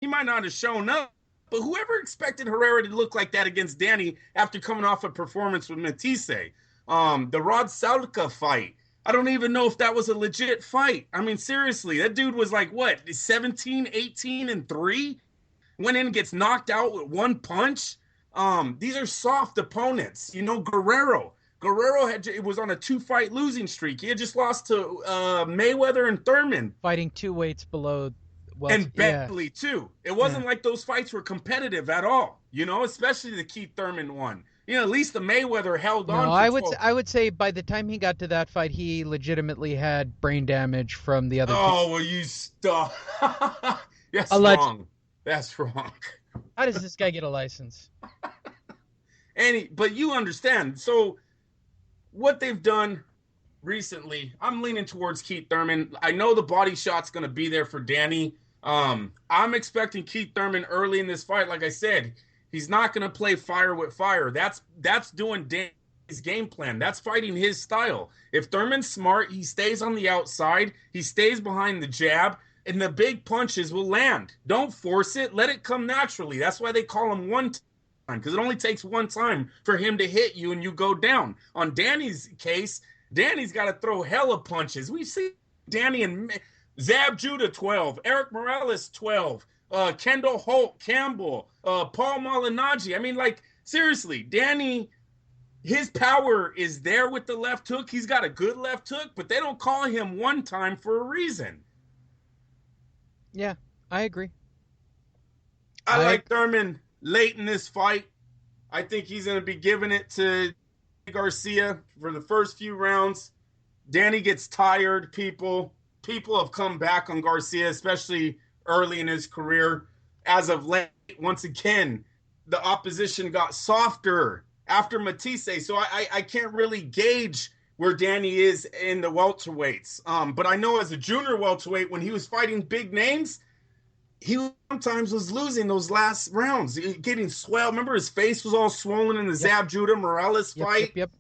He might not have shown up, but whoever expected Herrera to look like that against Danny after coming off a performance with Matisse? The Rod Salka fight. I don't even know if that was a legit fight. I mean, seriously, that dude was like, what, 17, 18, and 3? Went in and gets knocked out with one punch. These are soft opponents. Guerrero. It was on a 2-fight losing streak. He had just lost to Mayweather and Thurman. Fighting 2 weights below. And Bentley, too. It wasn't like those fights were competitive at all, especially the Keith Thurman one. At least the Mayweather held on. I would say by the time he got to that fight, he legitimately had brain damage from the other. Well, you stop. That's wrong. That's wrong. How does this guy get a license? But you understand. So what they've done recently, I'm leaning towards Keith Thurman. I know the body shot's going to be there for Danny. I'm expecting Keith Thurman early in this fight. Like I said, he's not going to play fire with fire. That's doing Danny's game plan. That's fighting his style. If Thurman's smart, he stays on the outside. He stays behind the jab, and the big punches will land. Don't force it. Let it come naturally. That's why they call him one time, because it only takes one time for him to hit you and you go down. On Danny's case, Danny's got to throw hella punches. We see Danny and Zab Judah 12, Eric Morales 12, Kendall Holt, Campbell, Paul Malignaggi. I mean, seriously, Danny, his power is there with the left hook. He's got a good left hook, but they don't call him one time for a reason. Yeah, I agree. I like Thurman late in this fight. I think he's going to be giving it to Garcia for the first few rounds. Danny gets tired, people have come back on Garcia, especially early in his career. As of late, once again, the opposition got softer after Matisse, so I can't really gauge where Danny is in the welterweights. But I know as a junior welterweight, when he was fighting big names, he sometimes was losing those last rounds, getting swelled. Remember, his face was all swollen in the Zab Judah Morales fight? Yep.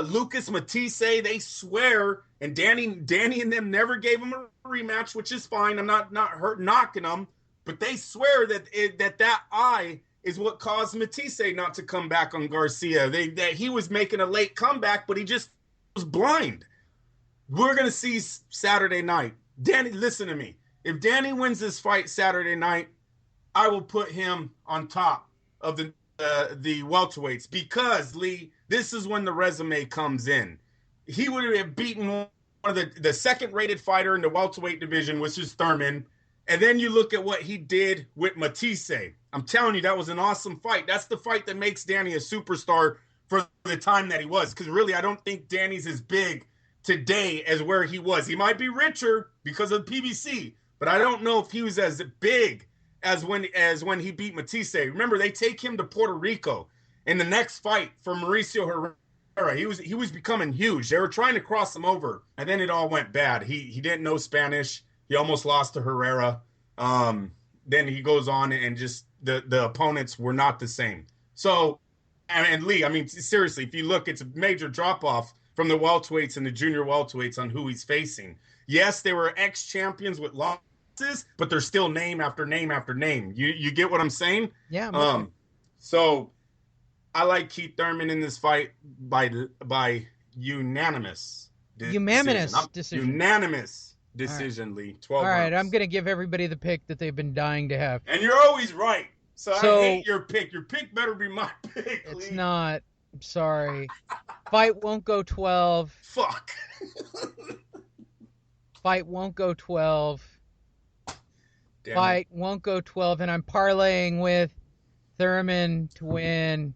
Lucas Matisse, they swear, and Danny and them never gave him a rematch, which is fine. I'm not knocking them, but they swear that eye is what caused Matisse not to come back on Garcia. That he was making a late comeback, but he just was blind. We're gonna see Saturday night. Danny, listen to me. If Danny wins this fight Saturday night, I will put him on top of the welterweights, because, Lee, this is when the resume comes in. He would have beaten one of the second-rated fighter in the welterweight division, which is Thurman, and then you look at what he did with Matisse. I'm telling you, that was an awesome fight. That's the fight that makes Danny a superstar for the time that he was, because really I don't think Danny's as big today as where he was. He might be richer because of PBC, but I don't know if he was as big as when he beat Matisse. Remember, they take him to Puerto Rico in the next fight for Mauricio Herrera. He was becoming huge. They were trying to cross him over, and then it all went bad. He didn't know Spanish. He almost lost to Herrera. Then he goes on, and just the opponents were not the same. So, and Lee, I mean, seriously, if you look, it's a major drop-off from the welterweights and the junior welterweights on who he's facing. Yes, they were ex-champions with losses, but they're still name after name after name. You get what I'm saying? Yeah. So I like Keith Thurman in this fight by unanimous decision. Unanimous decision, right. Lee. 12 All right, rounds. I'm going to give everybody the pick that they've been dying to have. And you're always right. So I hate your pick. Your pick better be my pick, Lee. It's not. I'm sorry. Fight won't go 12. Fuck. Fight won't go 12. Damn Fight it. won't go 12, and I'm parlaying with Thurman to win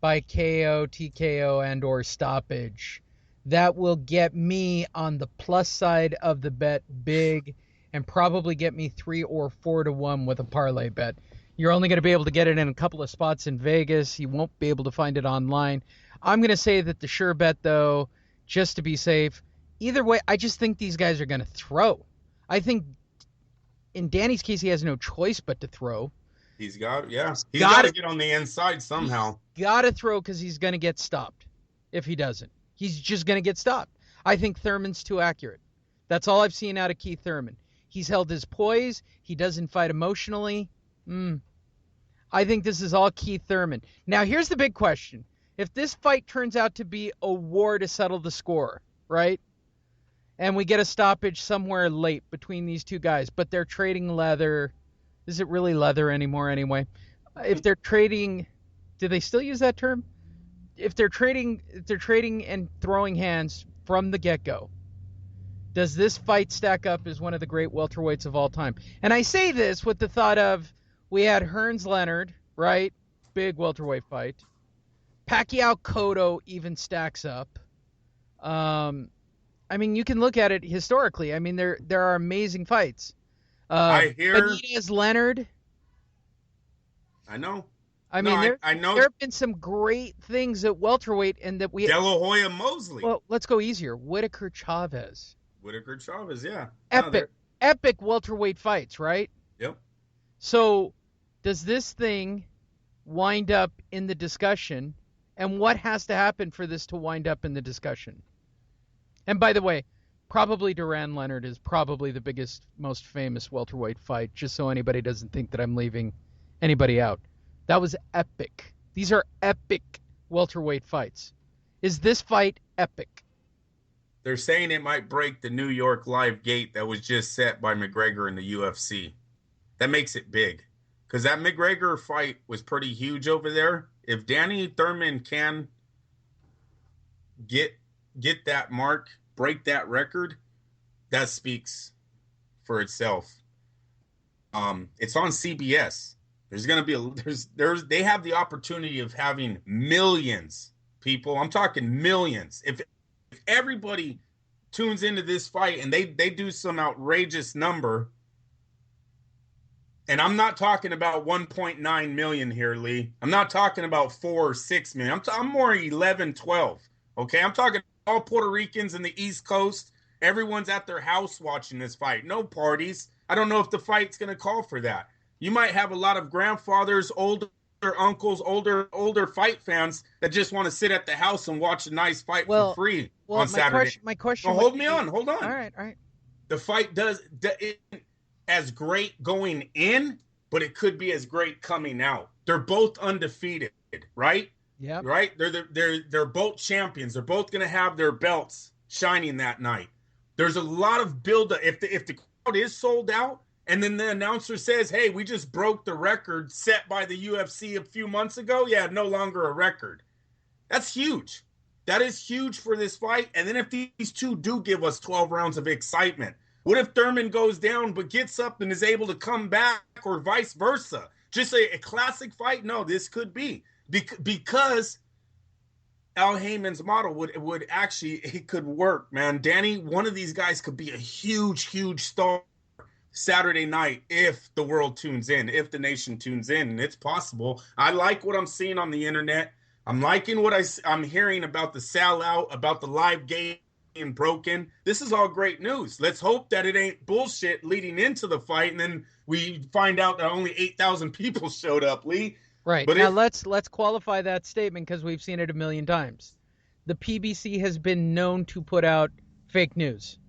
by KO, TKO, and or stoppage. That will get me on the plus side of the bet big, and probably get me 3 or 4 to 1 with a parlay bet. You're only going to be able to get it in a couple of spots in Vegas. You won't be able to find it online. I'm going to say that the sure bet, though, just to be safe. Either way, I just think these guys are going to throw. I think in Danny's case, he has no choice but to throw. He's got to get on the inside somehow. Got to throw because he's going to get stopped if he doesn't. He's just going to get stopped. I think Thurman's too accurate. That's all I've seen out of Keith Thurman. He's held his poise. He doesn't fight emotionally. I think this is all Keith Thurman. Now, here's the big question. If this fight turns out to be a war to settle the score, right? And we get a stoppage somewhere late between these two guys, but they're trading leather. Is it really leather anymore anyway? If they're trading, do they still use that term? If they're trading and throwing hands from the get-go, does this fight stack up as one of the great welterweights of all time? And I say this with the thought of, we had Hearns Leonard, right? Big welterweight fight. Pacquiao Cotto even stacks up. I mean, you can look at it historically. I mean, there are amazing fights. I hear Benitez Leonard. I know. I mean, I know there have been some great things at welterweight, and that we. De La Hoya Mosley. Well, let's go easier. Whitaker Chavez. Whitaker Chavez, yeah. Epic welterweight fights, right? Yep. So, does this thing wind up in the discussion? And what has to happen for this to wind up in the discussion? And by the way, probably Duran Leonard is probably the biggest, most famous welterweight fight, just so anybody doesn't think that I'm leaving anybody out. That was epic. These are epic welterweight fights. Is this fight epic? They're saying it might break the New York live gate that was just set by McGregor in the UFC. That makes it big. Because that McGregor fight was pretty huge over there. If Danny Thurman can get that mark, break that record, that speaks for itself. It's on CBS. There's going to be they have the opportunity of having millions people. I'm talking millions. If everybody tunes into this fight and they do some outrageous number, and I'm not talking about 1.9 million here, Lee. I'm not talking about 4 or 6 million. I'm more 11, 12. Okay, I'm talking all Puerto Ricans in the East Coast. Everyone's at their house watching this fight. No parties. I don't know if the fight's going to call for that. You might have a lot of grandfathers, older uncles, older fight fans that just want to sit at the house and watch a nice fight for free on Saturday. My question. Hold on. All right. The fight does as great going in, but it could be as great coming out. They're both undefeated, right? Yeah. Right? They're both champions. They're both going to have their belts shining that night. There's a lot of build-up. If the crowd is sold out, and then the announcer says, hey, we just broke the record set by the UFC a few months ago. Yeah, no longer a record. That's huge. That is huge for this fight. And then if these two do give us 12 rounds of excitement, what if Thurman goes down but gets up and is able to come back, or vice versa? Just a classic fight? No, this could be. Because Al Heyman's model would actually, it could work, man. Danny, one of these guys could be a huge, huge star Saturday night if the world tunes in, if the nation tunes in, and it's possible. I like what I'm seeing on the internet. I'm liking what I'm hearing about the sellout, about the live game being broken. This is all great news. Let's hope that it ain't bullshit leading into the fight, and then we find out that only 8,000 people showed up, Lee. Right. But now let's qualify that statement, because we've seen it a million times. The PBC has been known to put out fake news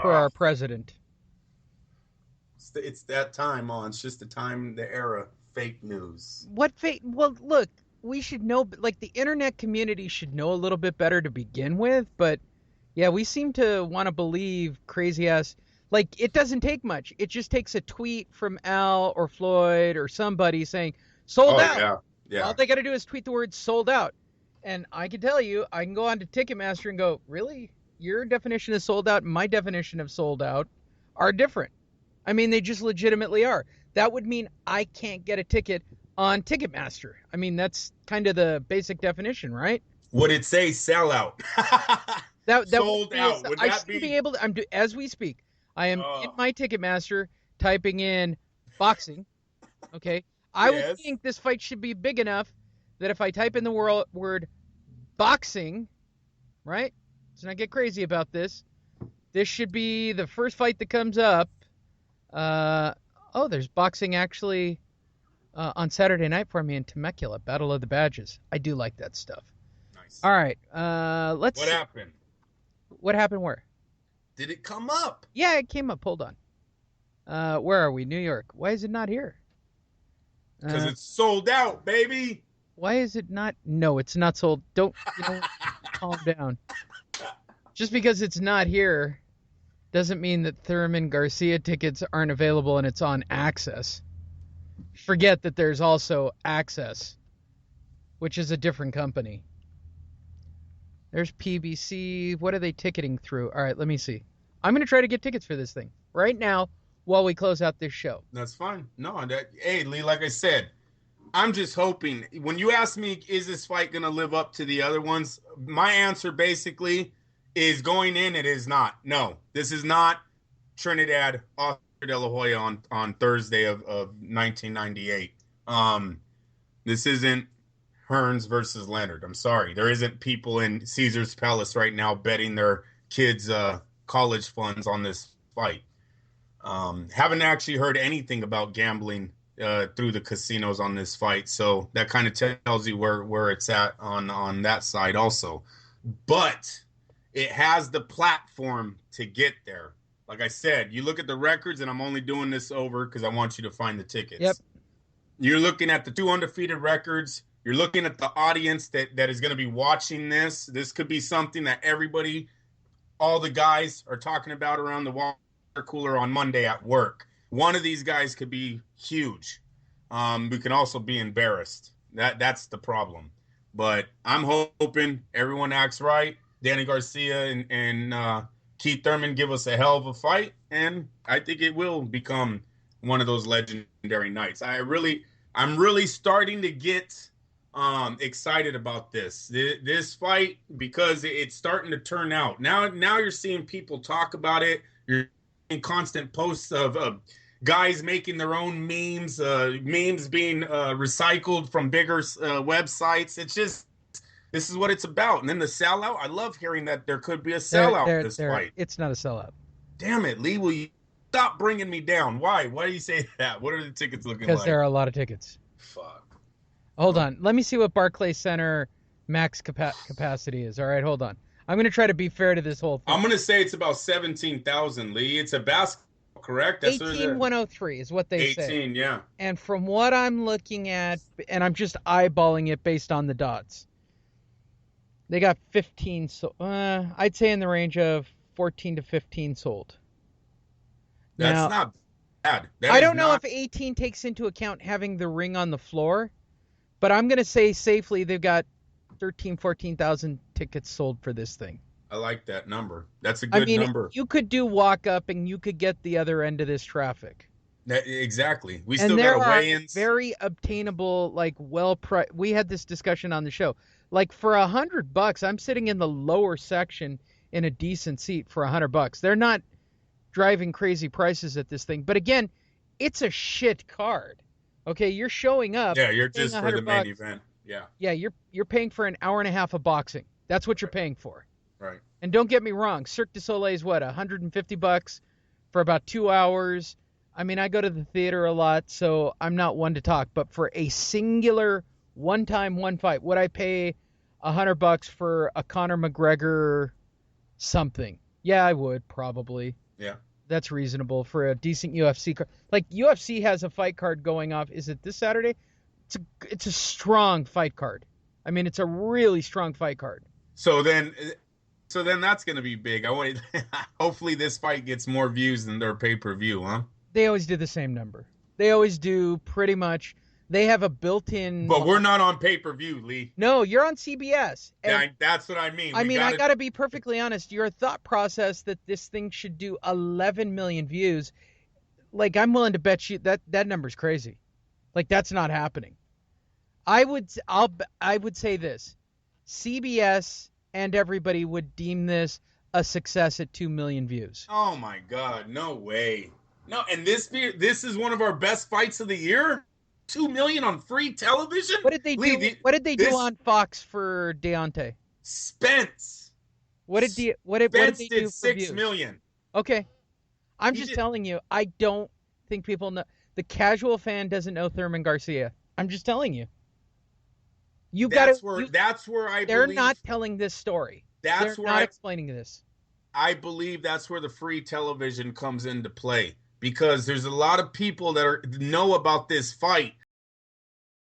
for our president. It's that time on. It's just the time, the era. Fake news. What fake? Well, look, we should know, like, the internet community should know a little bit better to begin with, but yeah, we seem to want to believe crazy ass. Like, it doesn't take much. It just takes a tweet from Al or Floyd or somebody saying, sold out. Yeah. All they got to do is tweet the word sold out. And I can tell you, I can go on to Ticketmaster and go, really? Your definition of sold out and my definition of sold out are different. I mean, they just legitimately are. That would mean I can't get a ticket on Ticketmaster. I mean, that's kind of the basic definition, right? Would it say sellout? that sold out. Would I that should be able to. As we speak, I am in my Ticketmaster typing in boxing. Okay. I would think this fight should be big enough that if I type in the word boxing, right? Let's not get crazy about this. This should be the first fight that comes up. There's boxing actually on Saturday night for me in Temecula, Battle of the Badges. I do like that stuff. Nice. All right, let's. What happened? What happened where? Did it come up? Yeah, it came up. Hold on. Where are we? New York. Why is it not here? Because it's sold out, baby. Why is it not? No, it's not sold. Don't, calm down. Just because it's not here doesn't mean that Thurman Garcia tickets aren't available and it's on Access. Forget that there's also Access, which is a different company. There's PBC. What are they ticketing through? All right, let me see. I'm going to try to get tickets for this thing right now while we close out this show. That's fine. No, hey, Lee, like I said, I'm just hoping. When you ask me, is this fight going to live up to the other ones? My answer basically is going in, it is not. No, this is not Trinidad Oscar De La Hoya on Thursday of 1998. This isn't Hearns versus Leonard. I'm sorry. There isn't people in Caesar's Palace right now betting their kids' college funds on this fight. Haven't actually heard anything about gambling through the casinos on this fight, so that kind of tells you where it's at on that side also. But it has the platform to get there. Like I said, you look at the records, and I'm only doing this over because I want you to find the tickets. Yep. You're looking at the 2 undefeated records. You're looking at the audience that is going to be watching this. This could be something that everybody, all the guys are talking about around the water cooler on Monday at work. One of these guys could be huge. We can also be embarrassed. That's the problem. But I'm hoping everyone acts right. Danny Garcia and Keith-Thurman give us a hell of a fight, and I think it will become one of those legendary nights. I'm really starting to get excited about this fight because it's starting to turn out. Now you're seeing people talk about it. You're seeing constant posts of guys making their own memes, memes being recycled from bigger websites. It's just, this is what it's about. And then the sellout. I love hearing that there could be a sellout in this fight. It's not a sellout. Damn it, Lee. Will you stop bringing me down? Why? Why do you say that? What are the tickets looking like? Because there are a lot of tickets. Fuck. Hold on. Let me see what Barclays Center max capacity is. All right, hold on. I'm going to try to be fair to this whole thing. I'm going to say it's about 17,000, Lee. It's a basketball, correct? That's 18,103 is what they say. 18, yeah. And from what I'm looking at, and I'm just eyeballing it based on the dots, they got 15, I'd say in the range of 14 to 15 sold. That's not bad. I don't know if 18 takes into account having the ring on the floor, but I'm going to say safely they've got 14,000 tickets sold for this thing. I like that number. That's a good number. You could do walk up and you could get the other end of this traffic. Exactly. We still got weigh-ins. Very obtainable, we had this discussion on the show. Like for $100, I'm sitting in the lower section in a decent seat for $100. They're not driving crazy prices at this thing. But again, it's a shit card. Okay, you're showing up. Yeah, you're just for the main event. Yeah. Yeah, you're paying for an hour and a half of boxing. That's what you're paying for. Right. And don't get me wrong, Cirque du Soleil is what, $150 for about 2 hours. I mean, I go to the theater a lot, so I'm not one to talk. But for a singular one fight, would I pay $100 for a Conor McGregor something? Yeah, I would probably. Yeah. That's reasonable for a decent UFC card. Like UFC has a fight card going off. Is it this Saturday? It's a strong fight card. I mean, it's a really strong fight card. So then that's going to be big. Hopefully this fight gets more views than their pay-per-view, huh? They always do the same number. They always do pretty much. They have a built-in. But we're not on pay-per-view, Lee. No, you're on CBS. That's what I mean. I got to be perfectly honest. Your thought process that this thing should do 11 million views, like I'm willing to bet you that number's crazy. Like that's not happening. I would say this. CBS and everybody would deem this a success at 2 million views. Oh my God, no way. No, and this is one of our best fights of the year. 2 million on free television. What did they do? What did they do on Fox for Deontay? Spence. What did they do for 6 views? million. Okay, I'm just telling you. I don't think people know. The casual fan doesn't know Thurman Garcia. I'm just telling you. That's where I they're believe, not telling this story. They're not explaining this. I believe that's where the free television comes into play. because there's a lot of people that know about this fight